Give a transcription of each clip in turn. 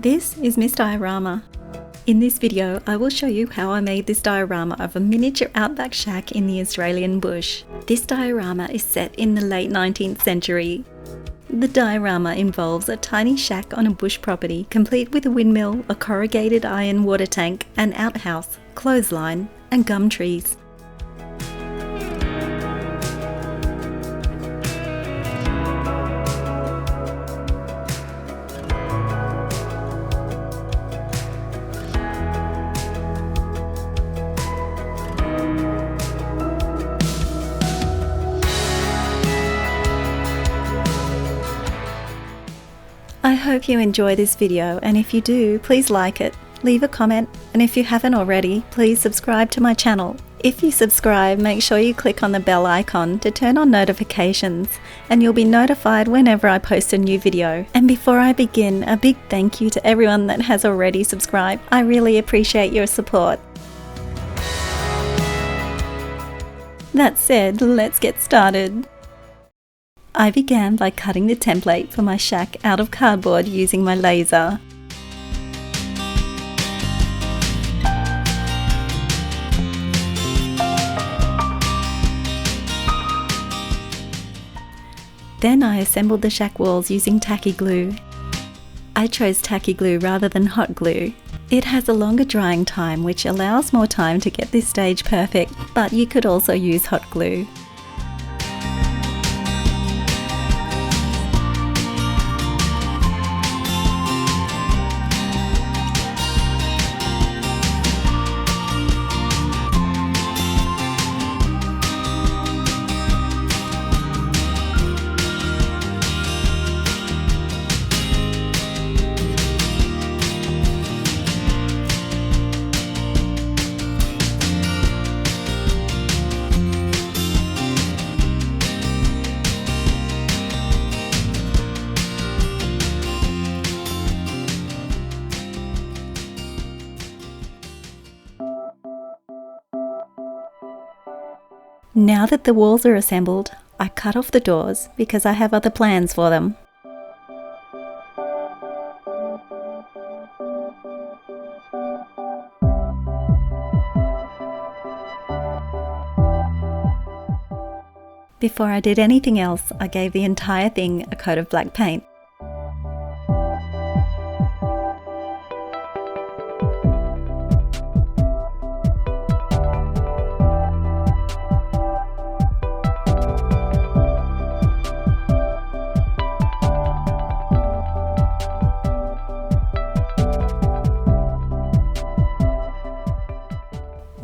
This is Miss Diorama. In this video, I will show you how I made this diorama of a miniature outback shack in the Australian bush. This diorama is set in the late 19th century. The diorama involves a tiny shack on a bush property, complete with a windmill, a corrugated iron water tank, an outhouse, clothesline, and gum trees. I hope you enjoy this video, and if you do, please like it, leave a comment, and if you haven't already, please subscribe to my channel. If you subscribe, make sure you click on the bell icon to turn on notifications, and you'll be notified whenever I post a new video. And before I begin, a big thank you to everyone that has already subscribed. I really appreciate your support. That said, let's get started. I began by cutting the template for my shack out of cardboard using my laser. Then I assembled the shack walls using tacky glue. I chose tacky glue rather than hot glue. It has a longer drying time, which allows more time to get this stage perfect, but you could also use hot glue. Now that the walls are assembled, I cut off the doors because I have other plans for them. Before I did anything else, I gave the entire thing a coat of black paint.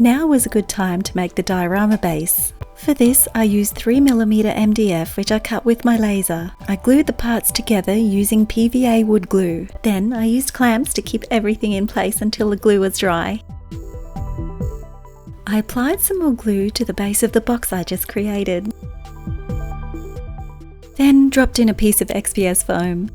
Now was a good time to make the diorama base. For this, I used 3mm MDF which I cut with my laser. I glued the parts together using PVA wood glue. Then I used clamps to keep everything in place until the glue was dry. I applied some more glue to the base of the box I just created. Then dropped in a piece of XPS foam.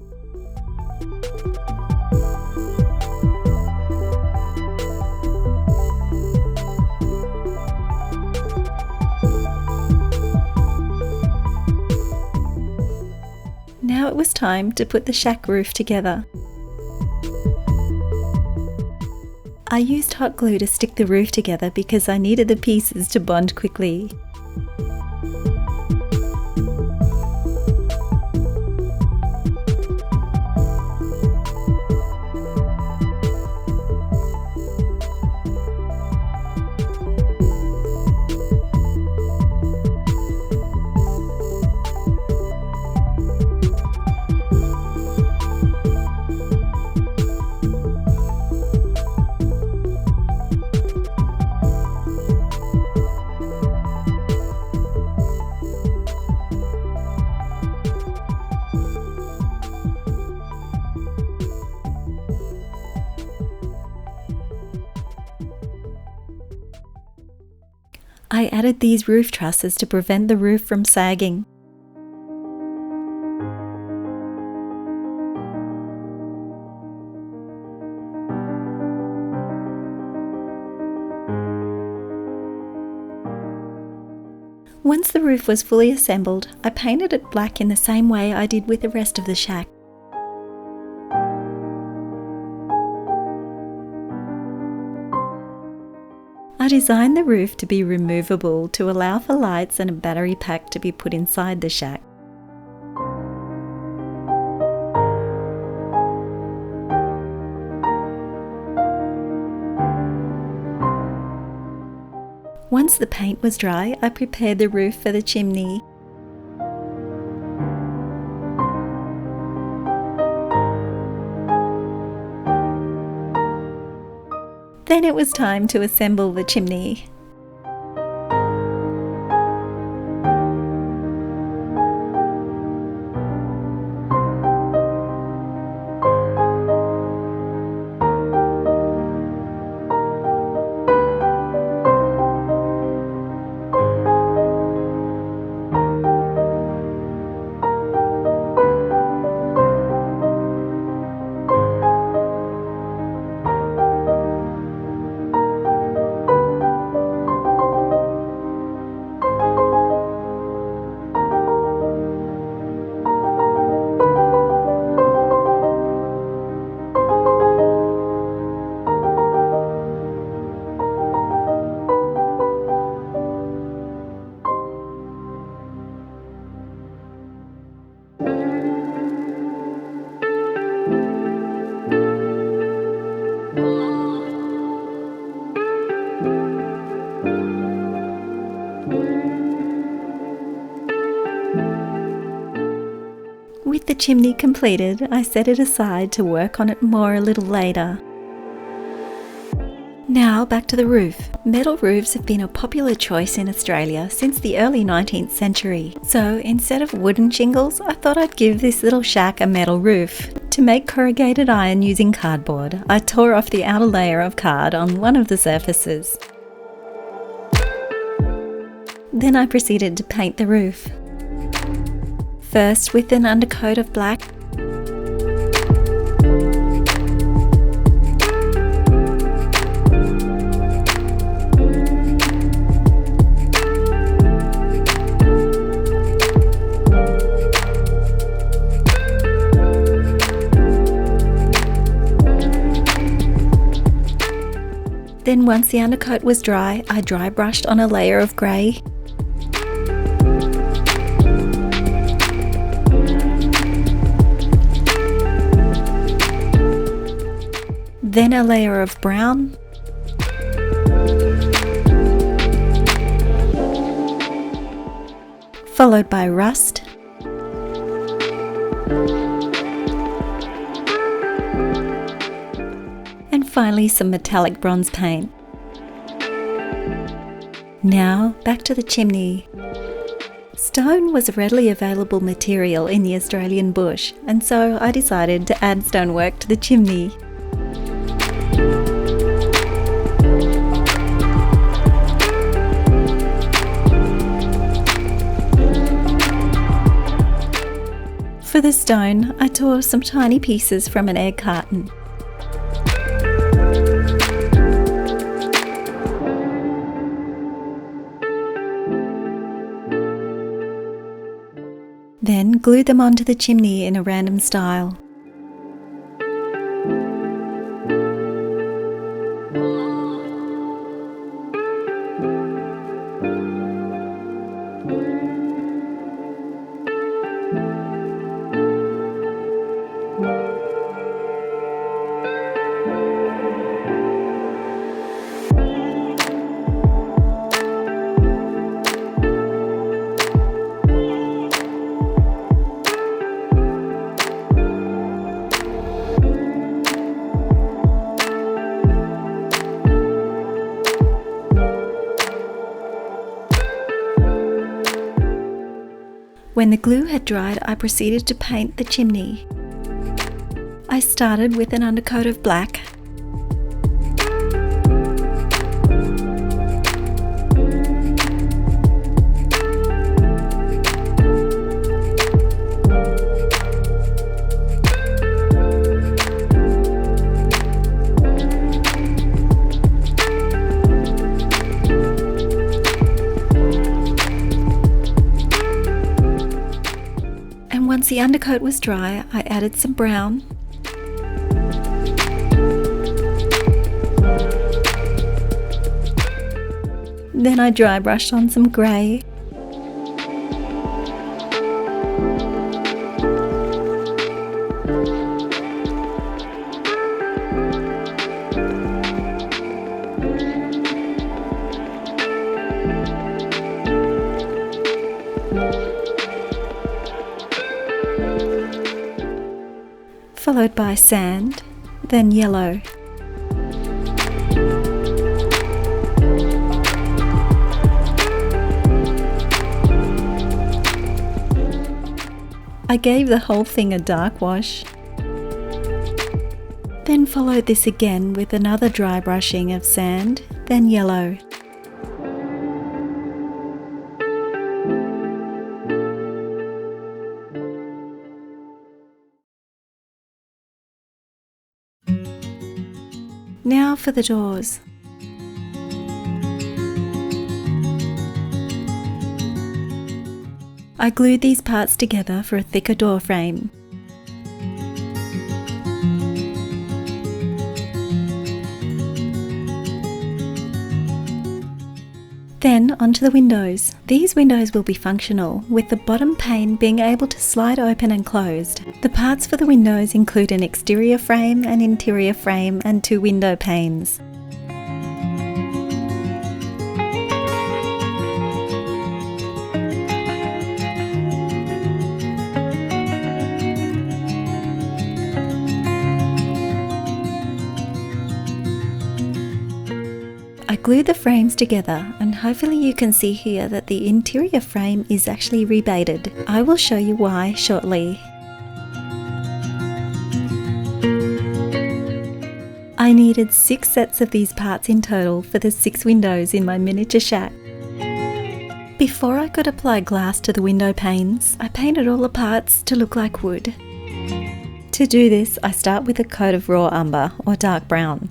Now it was time to put the shack roof together. I used hot glue to stick the roof together because I needed the pieces to bond quickly. I added these roof trusses to prevent the roof from sagging. Once the roof was fully assembled, I painted it black in the same way I did with the rest of the shack. I designed the roof to be removable to allow for lights and a battery pack to be put inside the shack. Once the paint was dry, I prepared the roof for the chimney. Then it was time to assemble the chimney. With the chimney completed, I set it aside to work on it more a little later. Now back to the roof. Metal roofs have been a popular choice in Australia since the early 19th century. So instead of wooden shingles, I thought I'd give this little shack a metal roof. To make corrugated iron using cardboard, I tore off the outer layer of card on one of the surfaces. Then I proceeded to paint the roof. First with an undercoat of black, then once the undercoat was dry, I dry brushed on a layer of grey. Then a layer of brown, followed by rust, and finally some metallic bronze paint. Now back to the chimney. Stone was a readily available material in the Australian bush, and so I decided to add stonework to the chimney. For the stone, I tore some tiny pieces from an egg carton. Then glued them onto the chimney in a random style. When the glue had dried, I proceeded to paint the chimney. I started with an undercoat of black, once the undercoat was dry, I added some brown, Then I dry brushed on some grey. Followed by sand, then yellow. I gave the whole thing a dark wash. Then followed this again with another dry brushing of sand, then yellow. Now for the doors. I glued these parts together for a thicker door frame. Then onto the windows. These windows will be functional, with the bottom pane being able to slide open and closed. The parts for the windows include an exterior frame, an interior frame, and 2 window panes. I glued the frames together, and hopefully you can see here that the interior frame is actually rebaited. I will show you why shortly. I needed 6 sets of these parts in total for the 6 windows in my miniature shack. Before I could apply glass to the window panes, I painted all the parts to look like wood. To do this, I start with a coat of raw umber or dark brown.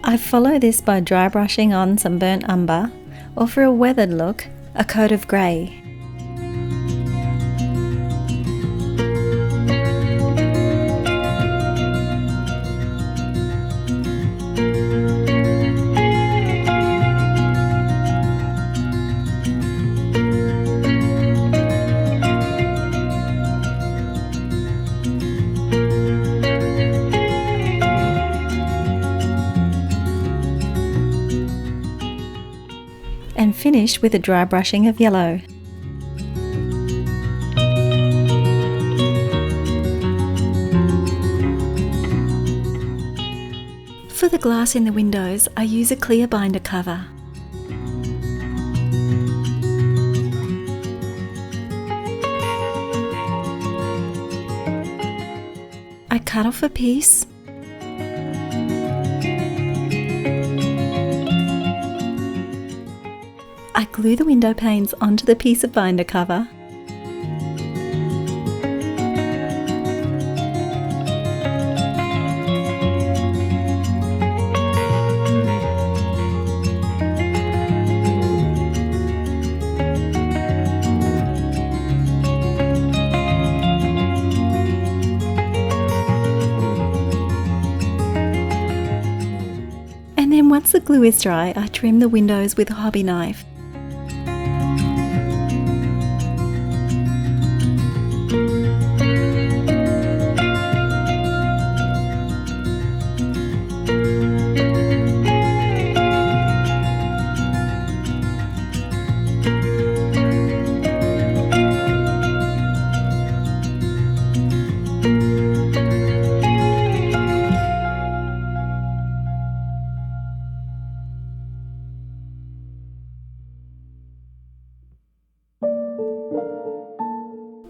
I follow this by dry brushing on some burnt umber, or for a weathered look, a coat of grey. And finish with a dry brushing of yellow. For the glass in the windows, I use a clear binder cover. I cut off a piece. I glue the window panes onto the piece of binder cover. And then once the glue is dry, I trim the windows with a hobby knife.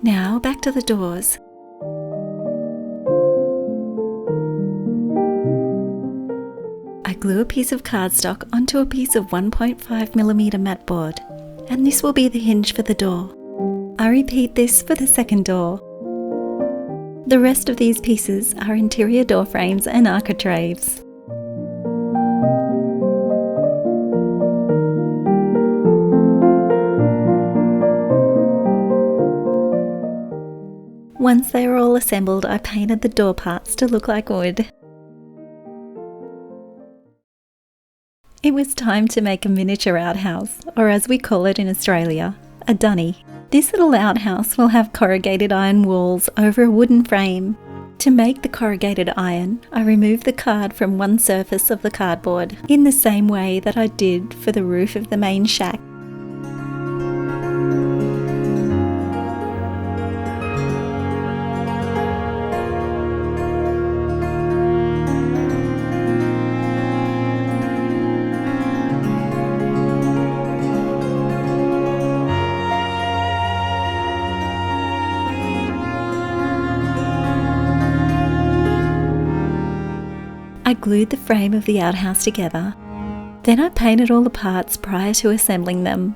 Now back to the doors. I glue a piece of cardstock onto a piece of 1.5mm mat board. and this will be the hinge for the door. I repeat this for the second door. The rest of these pieces are interior door frames and architraves. Once they were all assembled, I painted the door parts to look like wood. It was time to make a miniature outhouse, or as we call it in Australia, a dunny. This little outhouse will have corrugated iron walls over a wooden frame. To make the corrugated iron, I removed the card from one surface of the cardboard, in the same way that I did for the roof of the main shack. I glued the frame of the outhouse together. Then I painted all the parts prior to assembling them.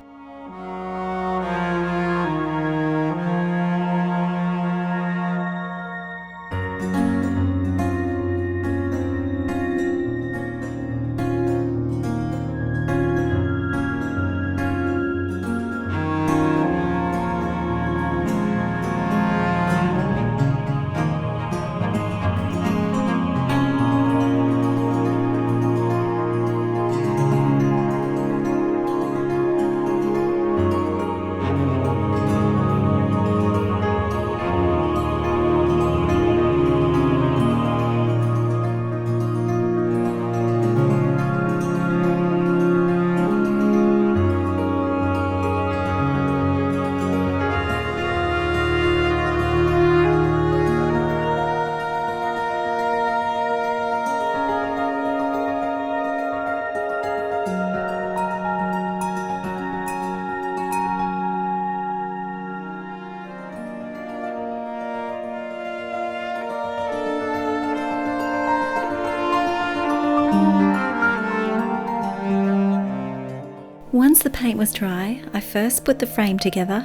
Once the paint was dry, I first put the frame together.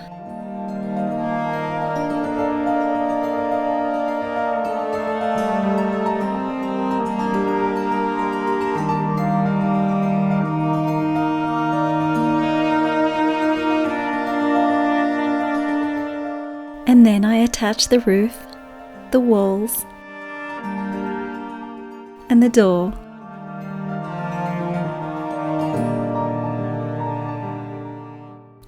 And then I attached the roof, the walls, and the door.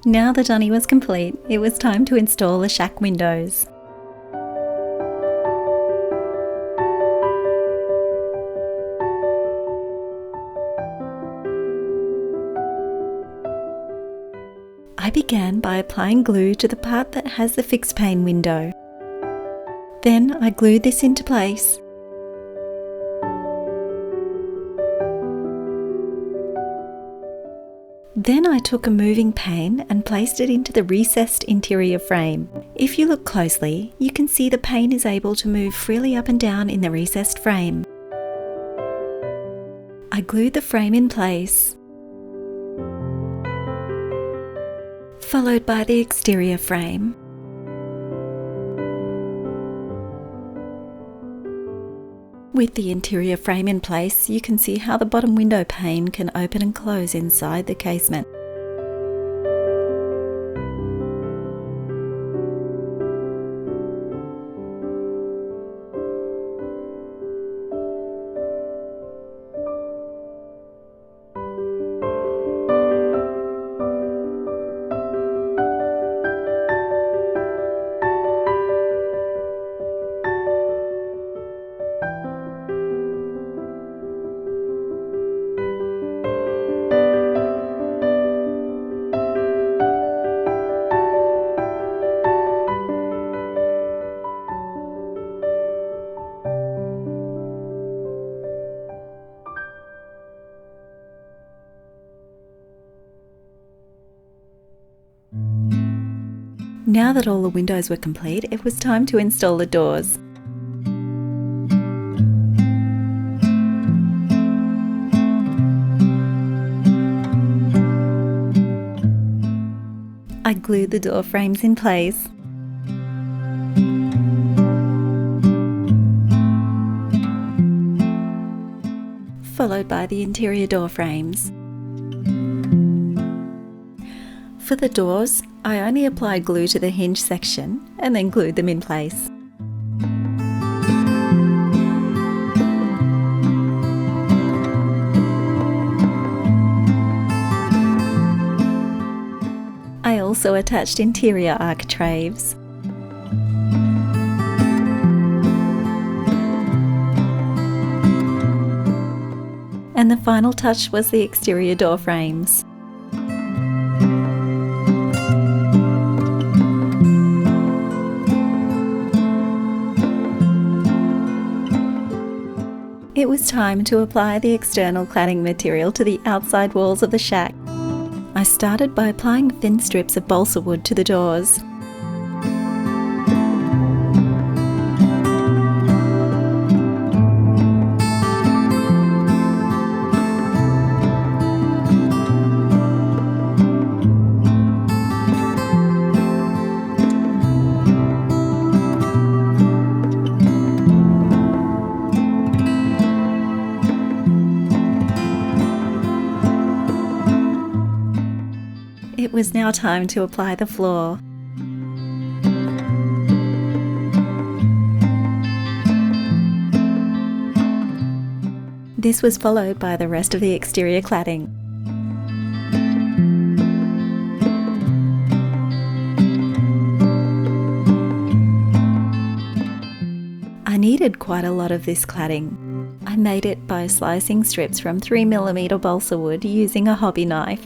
Now the dunny was complete, it was time to install the shack windows. I began by applying glue to the part that has the fixed pane window. Then I glued this into place. Then I took a moving pane and placed it into the recessed interior frame. If you look closely, you can see the pane is able to move freely up and down in the recessed frame. I glued the frame in place, followed by the exterior frame. With the interior frame in place, you can see how the bottom window pane can open and close inside the casement. Now that all the windows were complete, it was time to install the doors. I glued the door frames in place. Followed by the interior door frames. For the doors, I only applied glue to the hinge section and then glued them in place. I also attached interior architraves. And the final touch was the exterior door frames. It was time to apply the external cladding material to the outside walls of the shack. I started by applying thin strips of balsa wood to the doors. It was now time to apply the floor. This was followed by the rest of the exterior cladding. I needed quite a lot of this cladding. I made it by slicing strips from 3mm balsa wood using a hobby knife.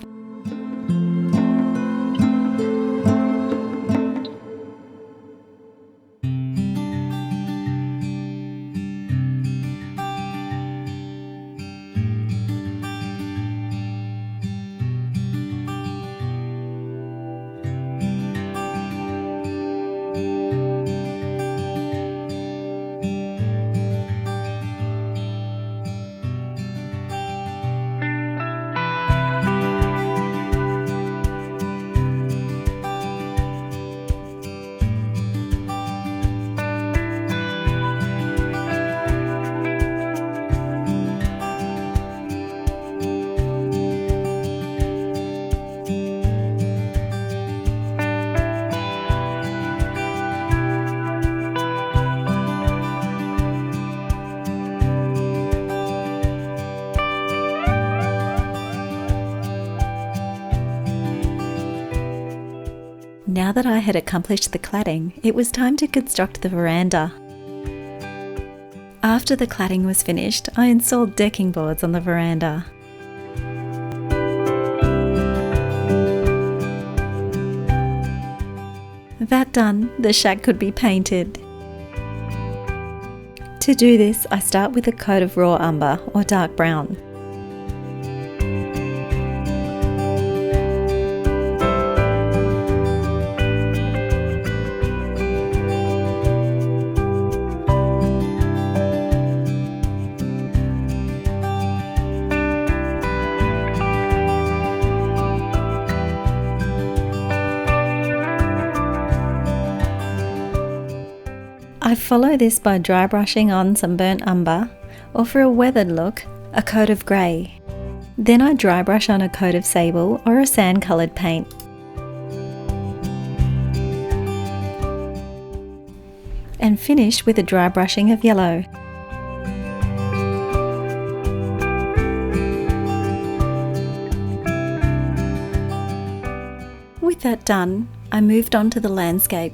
Now that I had accomplished the cladding, it was time to construct the veranda. After the cladding was finished, I installed decking boards on the veranda. That done, the shack could be painted. To do this, I start with a coat of raw umber or dark brown. I follow this by dry brushing on some burnt umber, or for a weathered look, a coat of grey. Then I dry brush on a coat of sable or a sand coloured paint. And finish with a dry brushing of yellow. With that done, I moved on to the landscape.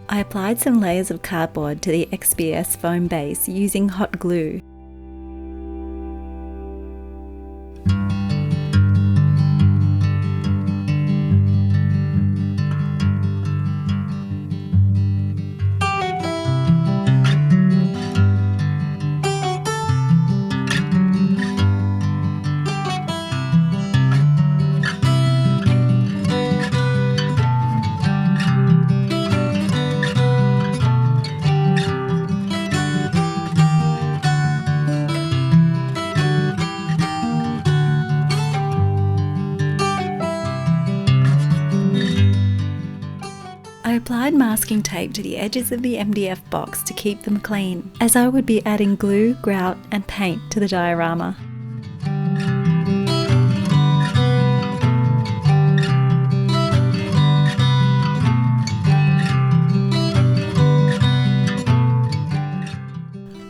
I applied some layers of cardboard to the XPS foam base using hot glue. applied masking tape to the edges of the MDF box to keep them clean, as I would be adding glue, grout and paint to the diorama.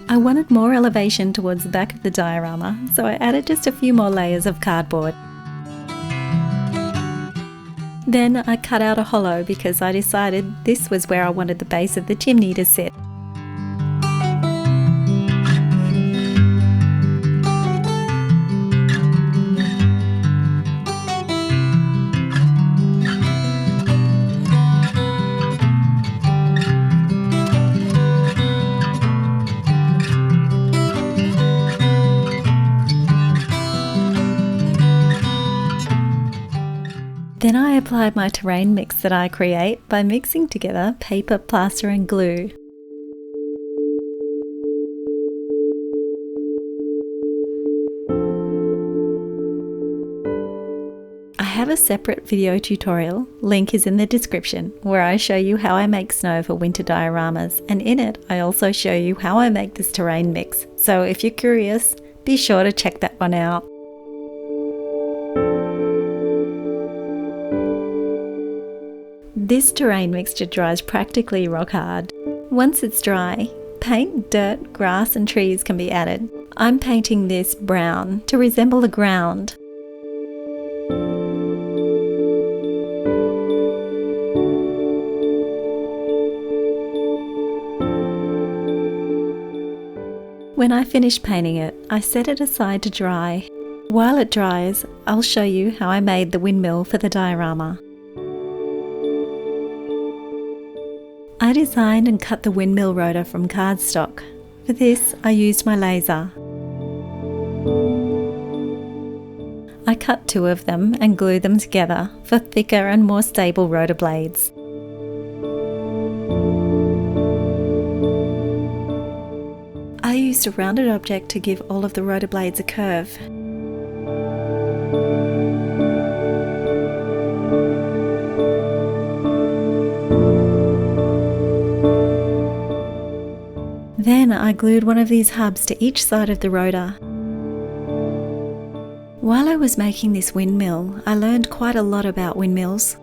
I wanted more elevation towards the back of the diorama, so I added just a few more layers of cardboard. Then I cut out a hollow because I decided this was where I wanted the base of the chimney to sit. Then I applied my terrain mix that I create by mixing together paper, plaster and glue. I have a separate video tutorial, link is in the description, where I show you how I make snow for winter dioramas, and in it I also show you how I make this terrain mix, so if you're curious, be sure to check that one out. This terrain mixture dries practically rock hard. Once it's dry, paint, dirt, grass and trees can be added. I'm painting this brown to resemble the ground. When I finish painting it, I set it aside to dry. While it dries, I'll show you how I made the windmill for the diorama. I designed and cut the windmill rotor from cardstock. For this, I used my laser. I cut 2 of them and glued them together for thicker and more stable rotor blades. I used a rounded object to give all of the rotor blades a curve. Then I glued one of these hubs to each side of the rotor. While I was making this windmill, I learned quite a lot about windmills.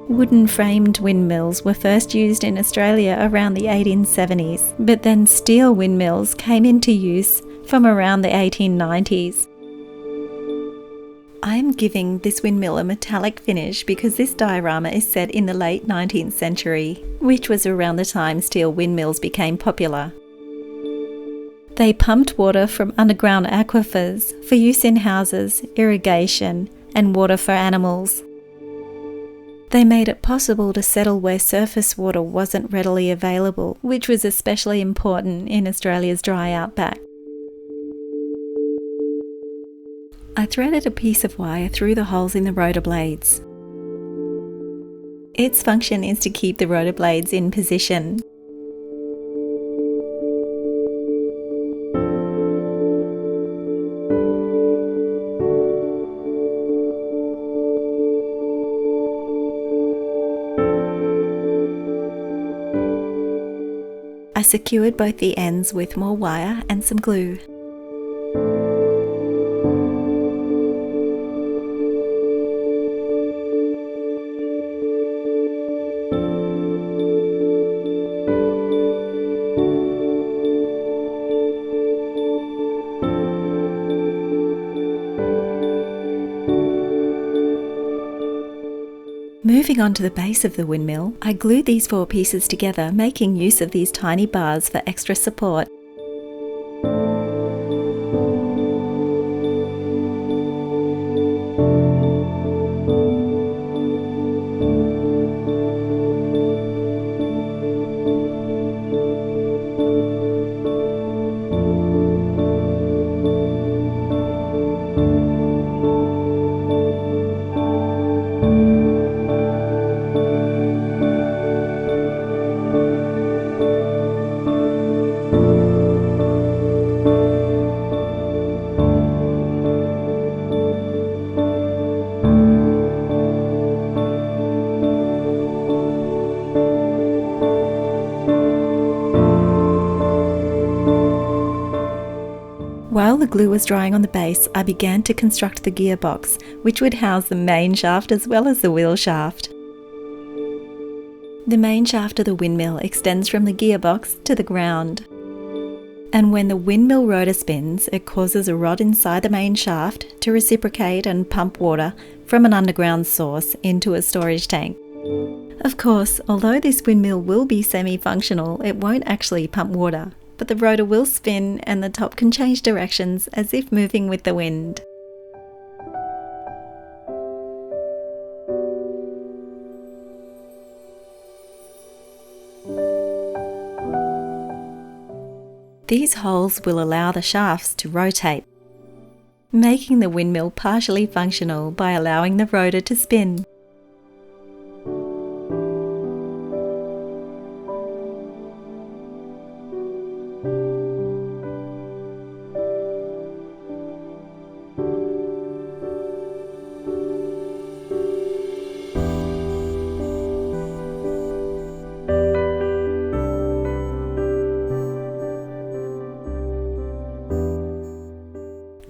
Wooden framed windmills were first used in Australia around the 1870s, but then steel windmills came into use from around the 1890s. I am giving this windmill a metallic finish because this diorama is set in the late 19th century, which was around the time steel windmills became popular. They pumped water from underground aquifers for use in houses, irrigation, and water for animals. They made it possible to settle where surface water wasn't readily available, which was especially important in Australia's dry outback. I threaded a piece of wire through the holes in the rotor blades. Its function is to keep the rotor blades in position. I secured both the ends with more wire and some glue. Moving on to the base of the windmill, I glued these 4 pieces together, making use of these tiny bars for extra support. the glue was drying on the base, I began to construct the gearbox, which would house the main shaft as well as the wheel shaft. The main shaft of the windmill extends from the gearbox to the ground. And when the windmill rotor spins, it causes a rod inside the main shaft to reciprocate and pump water from an underground source into a storage tank. Of course, although this windmill will be semi-functional, it won't actually pump water, but the rotor will spin and the top can change directions as if moving with the wind. These holes will allow the shafts to rotate, making the windmill partially functional by allowing the rotor to spin.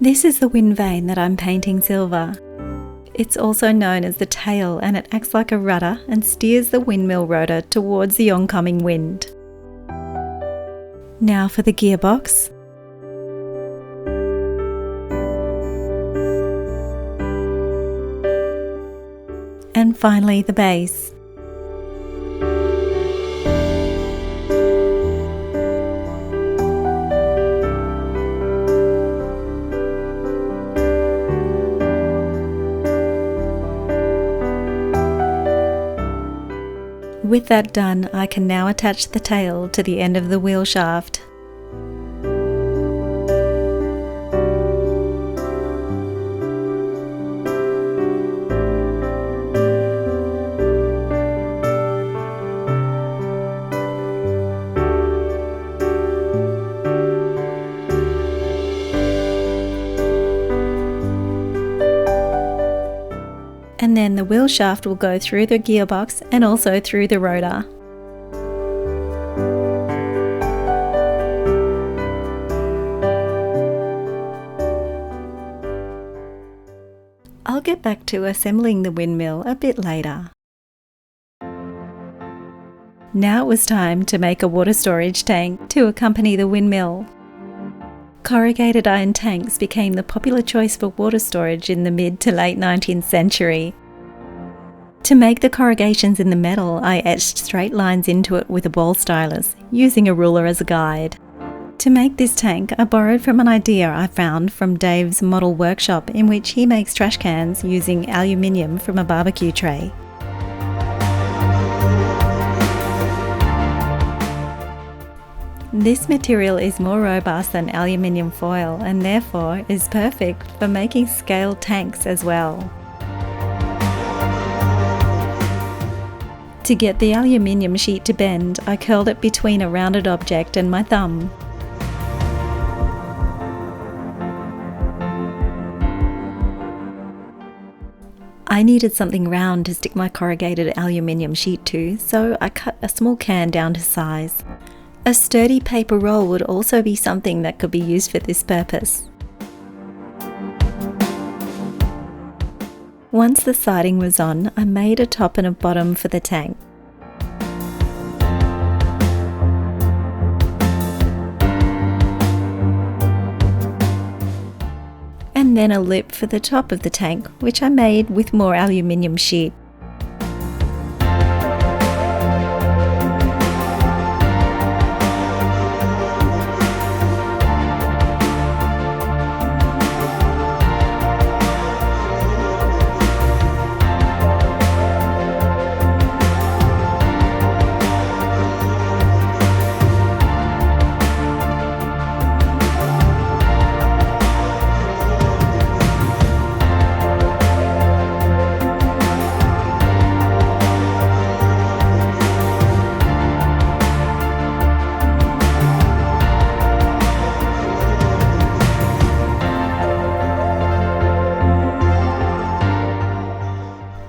This is the wind vane that I'm painting silver. It's also known as the tail, and it acts like a rudder and steers the windmill rotor towards the oncoming wind. Now for the gearbox. And finally the base. With that done, I can now attach the tail to the end of the wheel shaft. And then the wheel shaft will go through the gearbox and also through the rotor. I'll get back to assembling the windmill a bit later. Now it was time to make a water storage tank to accompany the windmill. Corrugated iron tanks became the popular choice for water storage in the mid to late 19th century. To make the corrugations in the metal, I etched straight lines into it with a ball stylus, using a ruler as a guide. To make this tank, I borrowed from an idea I found from Dave's model workshop, in which he makes trash cans using aluminium from a barbecue tray. This material is more robust than aluminium foil and therefore is perfect for making scaled tanks as well. To get the aluminium sheet to bend, I curled it between a rounded object and my thumb. I needed something round to stick my corrugated aluminium sheet to, so I cut a small can down to size. A sturdy paper roll would also be something that could be used for this purpose. Once the siding was on, I made a top and a bottom for the tank. And then a lip for the top of the tank, which I made with more aluminium sheet.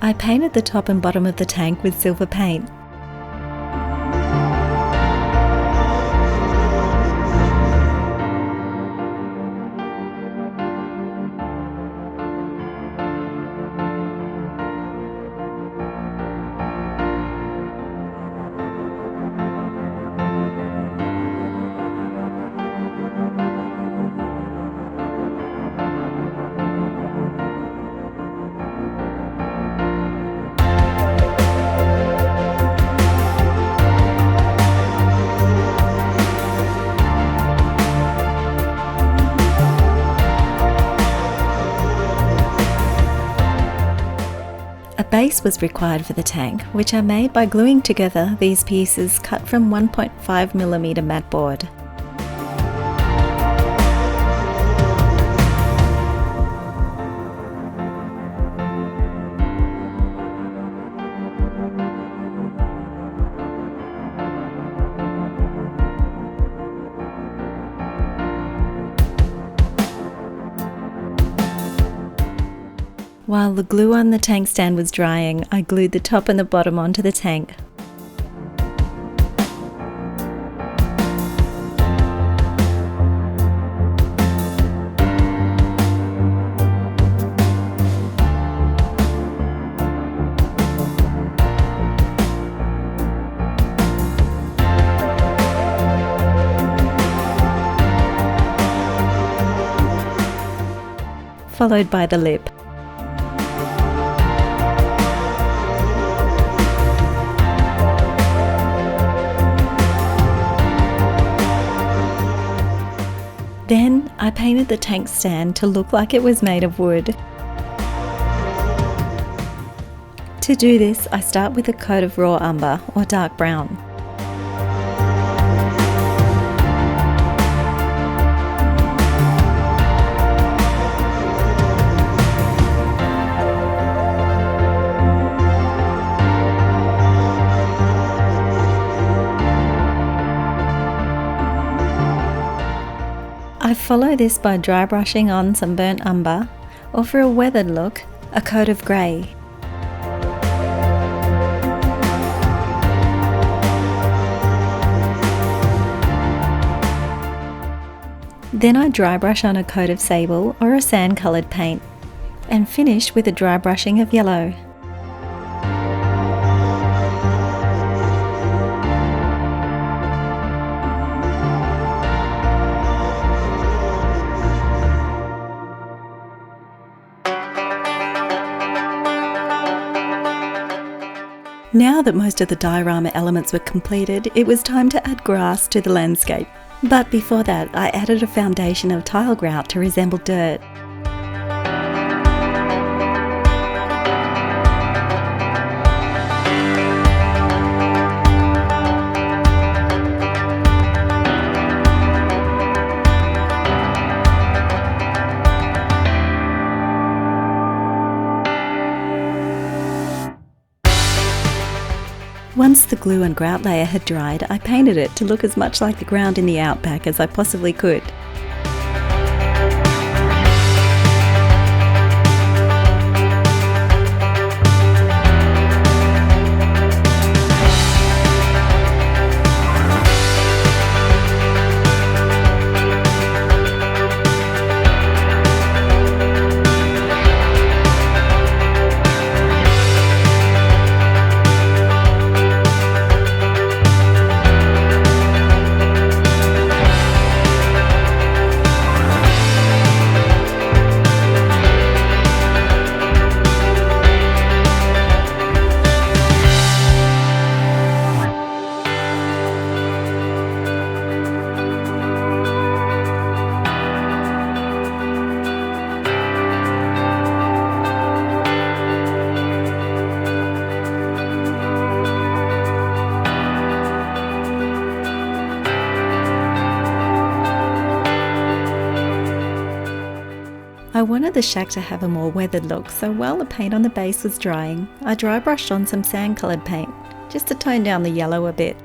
I painted the top and bottom of the tank with silver paint. A base was required for the tank, which I made by gluing together these pieces cut from 1.5mm mat board. While the glue on the tank stand was drying, I glued the top and the bottom onto the tank. Followed by the lip. Then I painted the tank stand to look like it was made of wood. To do this, I start with a coat of raw umber or dark brown. I follow this by dry brushing on some burnt umber, or for a weathered look, a coat of grey. Then I dry brush on a coat of sable or a sand coloured paint, and finish with a dry brushing of yellow. Now that most of the diorama elements were completed, it was time to add grass to the landscape. But before that, I added a foundation of tile grout to resemble dirt. Once the glue and grout layer had dried, I painted it to look as much like the ground in the Outback as I possibly could. I wanted the shack to have a more weathered look, so while the paint on the base was drying, I dry brushed on some sand coloured paint, just to tone down the yellow a bit.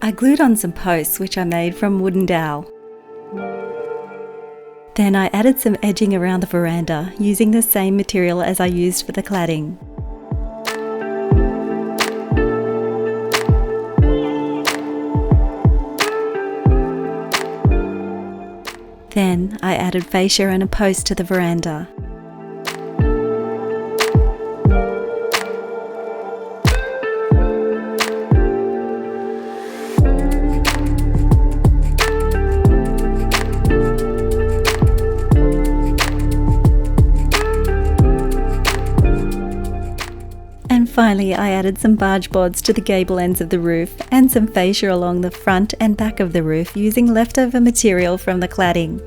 I glued on some posts which I made from wooden dowel. Then I added some edging around the veranda using the same material as I used for the cladding. Then I added fascia and a post to the veranda. Finally, I added some barge boards to the gable ends of the roof and some fascia along the front and back of the roof using leftover material from the cladding.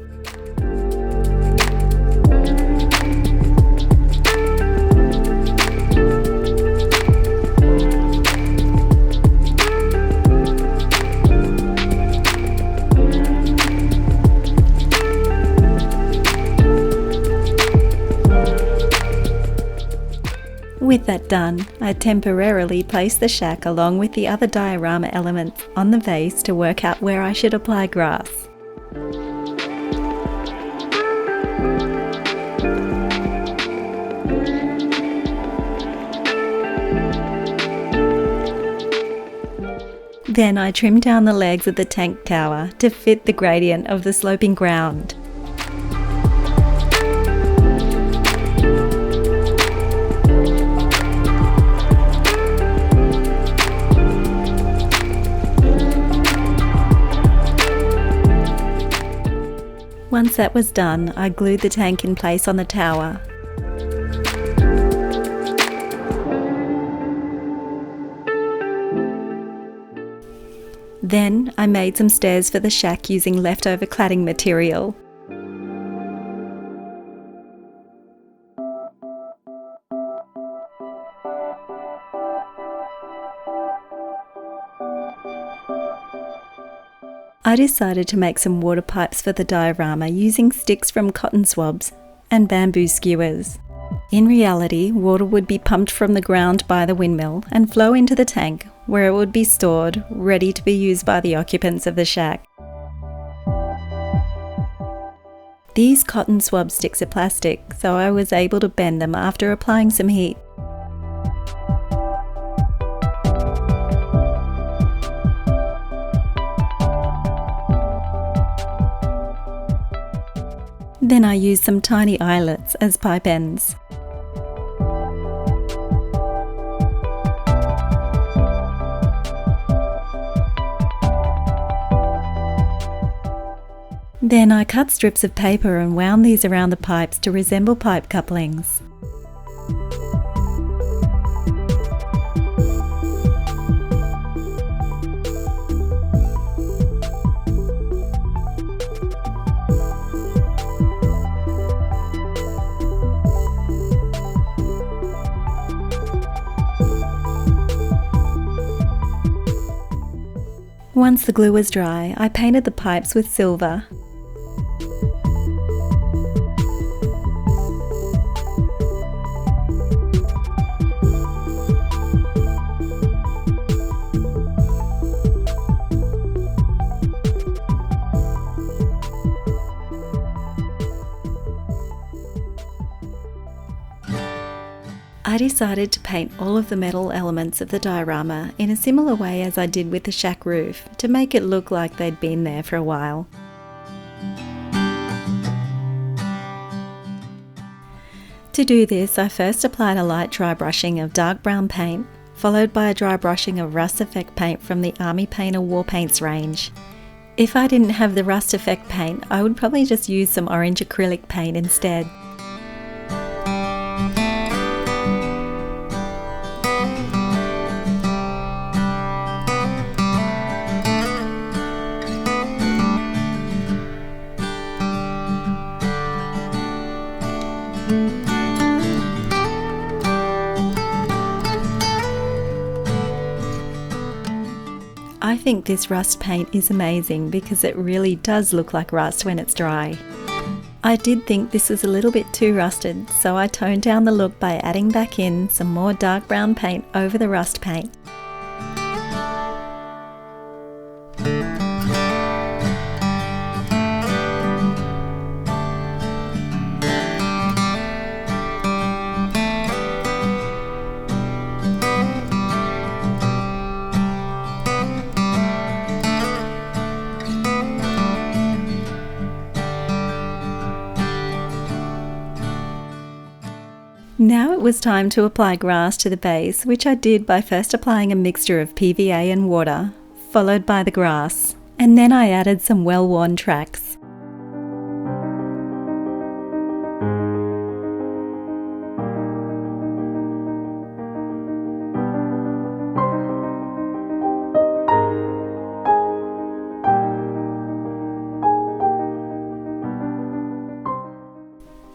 With that done, I temporarily placed the shack along with the other diorama elements on the vase to work out where I should apply grass. Then I trimmed down the legs of the tank tower to fit the gradient of the sloping ground. Once that was done, I glued the tank in place on the tower. Then I made some stairs for the shack using leftover cladding material. I decided to make some water pipes for the diorama using sticks from cotton swabs and bamboo skewers. In reality, water would be pumped from the ground by the windmill and flow into the tank, where it would be stored, ready to be used by the occupants of the shack. These cotton swab sticks are plastic, so I was able to bend them after applying some heat. Then I used some tiny eyelets as pipe ends. Then I cut strips of paper and wound these around the pipes to resemble pipe couplings. Once the glue was dry, I painted the pipes with silver. I decided to paint all of the metal elements of the diorama in a similar way as I did with the shack roof to make it look like they'd been there for a while. To do this, I first applied a light dry brushing of dark brown paint, followed by a dry brushing of rust effect paint from the Army Painter War Paints range. If I didn't have the rust effect paint, I would probably just use some orange acrylic paint instead. I think this rust paint is amazing because it really does look like rust when it's dry. I did think this was a little bit too rusted, so I toned down the look by adding back in some more dark brown paint over the rust paint. Now it was time to apply grass to the base, which I did by first applying a mixture of PVA and water, followed by the grass, and then I added some well-worn tracks.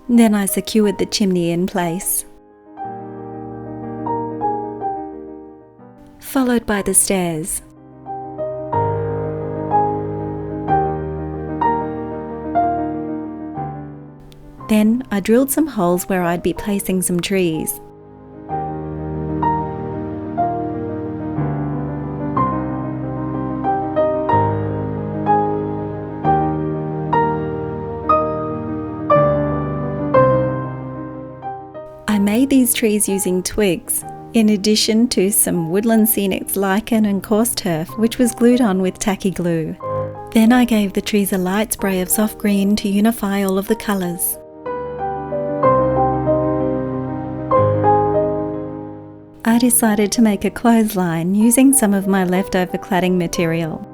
Then I secured the chimney in place, followed by the stairs. Then I drilled some holes where I'd be placing some trees. I made these trees using twigs, in addition to some Woodland Scenics lichen and coarse turf, which was glued on with tacky glue. Then I gave the trees a light spray of soft green to unify all of the colours. I decided to make a clothesline using some of my leftover cladding material.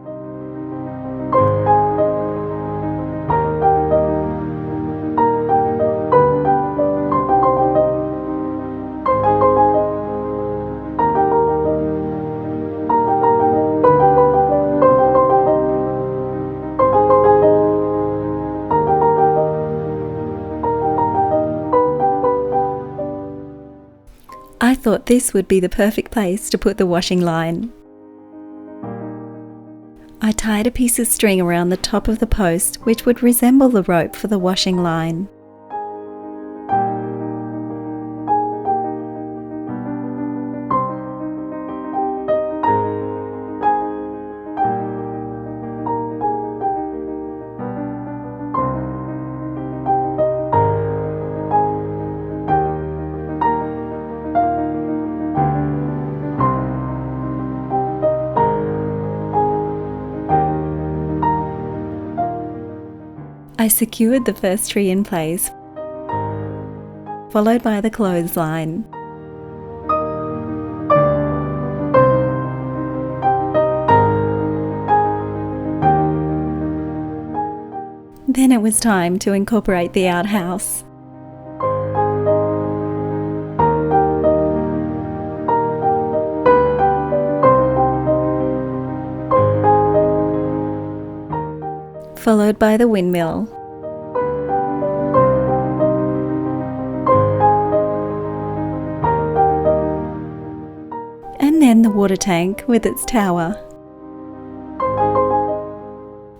I thought this would be the perfect place to put the washing line. I tied a piece of string around the top of the post, which would resemble the rope for the washing line. I secured the first tree in place, followed by the clothesline. Then it was time to incorporate the outhouse. Followed by the windmill. And then the water tank with its tower.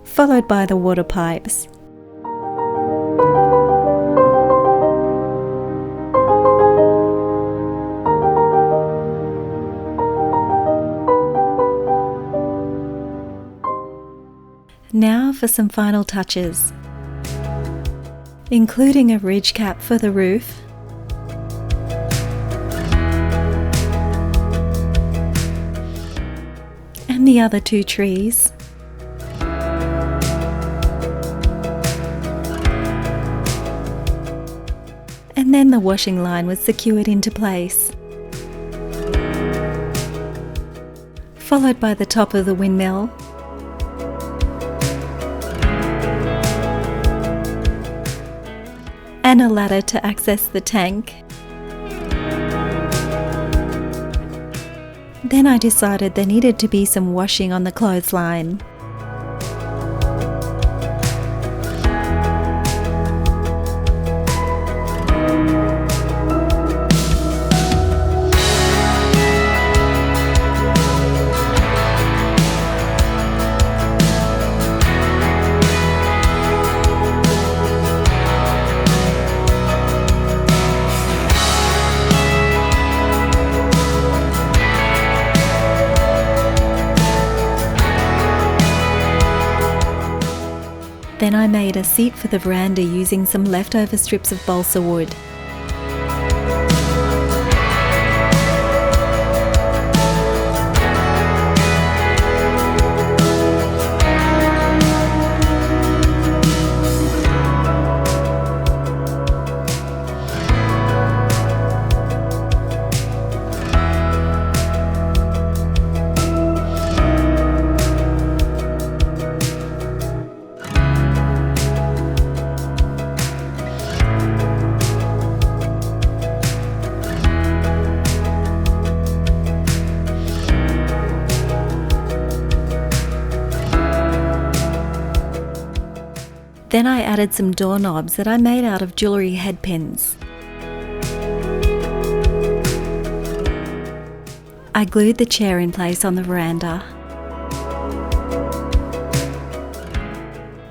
Followed by the water pipes. Now for some final touches, including a ridge cap for the roof, and the other two trees, and then the washing line was secured into place, followed by the top of the windmill, and a ladder to access the tank. Then I decided there needed to be some washing on the clothesline. Then I made a seat for the veranda using some leftover strips of balsa wood. Then I added some doorknobs that I made out of jewellery head pins. I glued the chair in place on the veranda,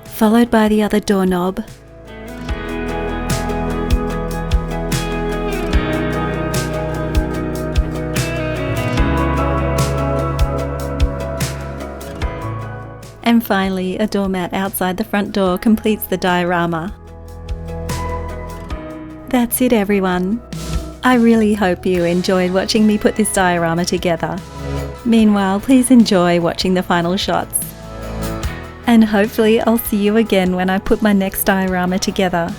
followed by the other doorknob, and finally a doormat outside the front door completes the diorama. That's it, everyone. I really hope you enjoyed watching me put this diorama together. Meanwhile, please enjoy watching the final shots. And hopefully I'll see you again when I put my next diorama together.